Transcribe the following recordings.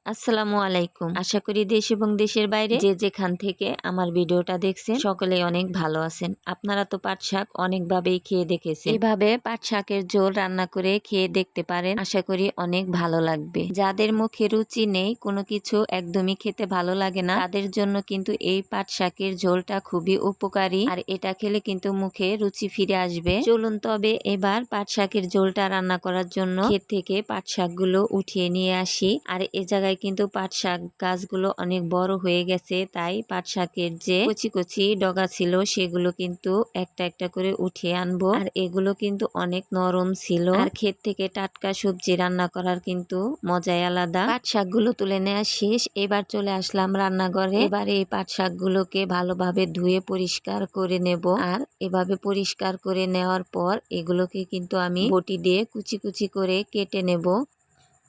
আসসালামু আলাইকুম। আশা করি দেশ এবং দেশের বাইরে যে যেখান থেকে আমার ভিডিওটা দেখছেন সকলেই অনেক ভালো আছেন। আপনারা তো পাট শাক অনেকভাবেই খেয়ে দেখেছেন। এভাবে পাট শাকের ঝোল রান্না করে খেয়ে দেখতে পারেন। আশা করি অনেক ভালো লাগবে। যাদের মুখে রুচি নেই, কোনো কিছু একদমই খেতে ভালো লাগে না, তাদের জন্য কিন্তু এই পাট শাকের ঝোলটা খুবই উপকারী। আর এটা খেলে কিন্তু মুখে রুচি ফিরে আসবে। চলুন তবে এবার পাট শাকের ঝোলটা রান্না করার জন্য ক্ষেত থেকে পাট শাকগুলো উঠিয়ে নিয়ে আসি। আর এ জায়গায় কিন্তু পাট শাক গাছগুলো অনেক বড় হয়ে গেছে, তাই পাট শাকের যে কচি কচি ডগা ছিল সেগুলো কিন্তু একটা একটা করে উঠিয়ে আনবো। আর এগুলো কিন্তু অনেক নরম ছিল। আর ক্ষেত থেকে টাটকা সবজি রান্না করার কিন্তু মজাই আলাদা। পাট শাকগুলো তুলে নেওয়া শেষ, এবার চলে আসলাম রান্নাঘরে। এবার এই পাট শাকগুলোকে ভালোভাবে ধুয়ে পরিষ্কার করে নেব। আর এভাবে পরিষ্কার করে নেওয়ার পর এগুলোকে কিন্তু আমি বটি দিয়ে কুচি কুচি করে কেটে নেব।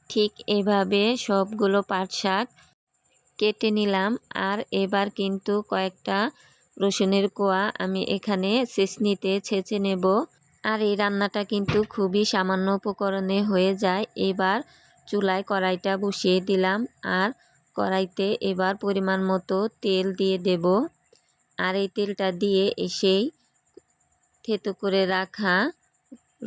ঠিক এভাবে সবগুলো পাট শাক কেটে নিলাম। আর এবার কিন্তু কয়েকটা রসুনের কোয়া আমি এখানে ছেঁচনিতে ছেঁচে নেব। আর এই রান্নাটা কিন্তু খুবই সামান্য উপকরণে হয়ে যায়। এবার চুলায় কড়াইটা বসিয়ে দিলাম। আর কড়াইতে এবার পরিমাণ মতো তেল দিয়ে দেব। আর এই তেলটা দিয়ে এসেই থেতো করে রাখা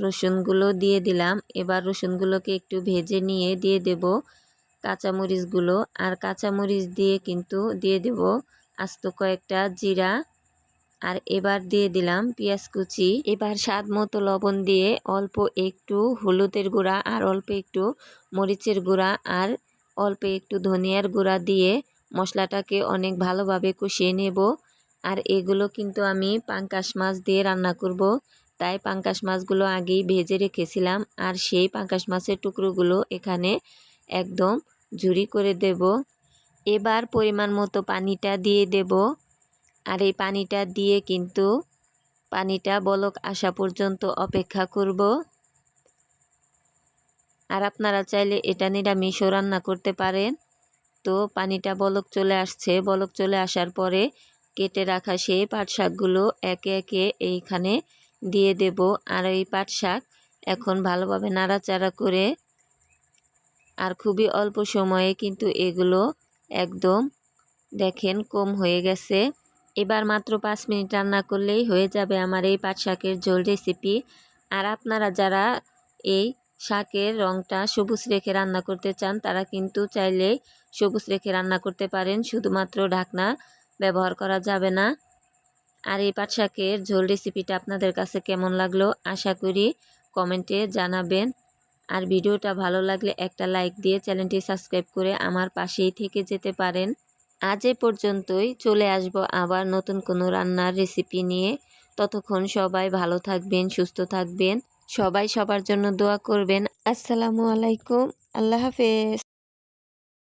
রসুনগুলো দিয়ে দিলাম। এবার রসুনগুলোকে একটু ভেজে নিয়ে দিয়ে দেব কাঁচামরিচগুলো। আর কাঁচামরিচ দিয়ে কিন্তু দিয়ে দেব আস্ত কয়েকটা জিরা। আর এবার দিয়ে দিলাম পেঁয়াজ কুচি। এবার স্বাদ মতো লবণ দিয়ে অল্প একটু হলুদের গুঁড়া আর অল্প একটু মরিচের গুঁড়া আর অল্প একটু ধনিয়ার গুঁড়া দিয়ে মশলাটাকে অনেক ভালোভাবে কষিয়ে নেব। আর এগুলো কিন্তু আমি পাঙ্গাস মাছ দিয়ে রান্না করব, তাই পাঙ্গাস মাছগুলো আগেই ভেজে রেখেছিলাম। আর সেই পাঙ্গাস মাছের টুকরোগুলো এখানে একদম ঝুরি করে দেব। এবার পরিমাণ মতো পানিটা দিয়ে দেব। আর এই পানিটা দিয়ে কিন্তু পানিটা বলক আসা পর্যন্ত অপেক্ষা করব। আর আপনারা চাইলে এটা নিরামিষও রান্না করতে পারেন। তো পানিটা বলক চলে আসছে, বলক চলে আসার পরে কেটে রাখা সেই পাট শাকগুলো একে একে এইখানে দিয়ে দেব। আর এই পাট শাক এখন ভালোভাবে নাড়াচাড়া করে আর খুবই অল্প সময়ে কিন্তু এগুলো একদম দেখেন কম হয়ে গেছে। এবার মাত্র 5 মিনিট রান্না করলেই হয়ে যাবে আমার এই পাট শাকের ঝোল রেসিপি। আর আপনারা যারা এই শাকের রঙটা সবুজ রেখে রান্না করতে চান, তারা কিন্তু চাইলে সবুজ রেখে রান্না করতে পারেন, শুধুমাত্র ঢাকনা ব্যবহার করা যাবে না। আর এই পাট শাকের ঝোল রেসিপিটা আপনাদের কাছে কেমন লাগলো আশা করি কমেন্টে জানাবেন। আর ভিডিওটা ভালো লাগলে একটা লাইক দিয়ে চ্যানেলটি সাবস্ক্রাইব করে আমার পাশেই থেকে যেতে পারেন। আজ এ পর্যন্তই, চলে আসব আবার নতুন কোনো রান্নার রেসিপি নিয়ে। ততক্ষণ সবাই ভালো থাকবেন, সুস্থ থাকবেন, সবাই সবার জন্য দোয়া করবেন। আসসালামু আলাইকুম, আল্লাহ হাফেজ।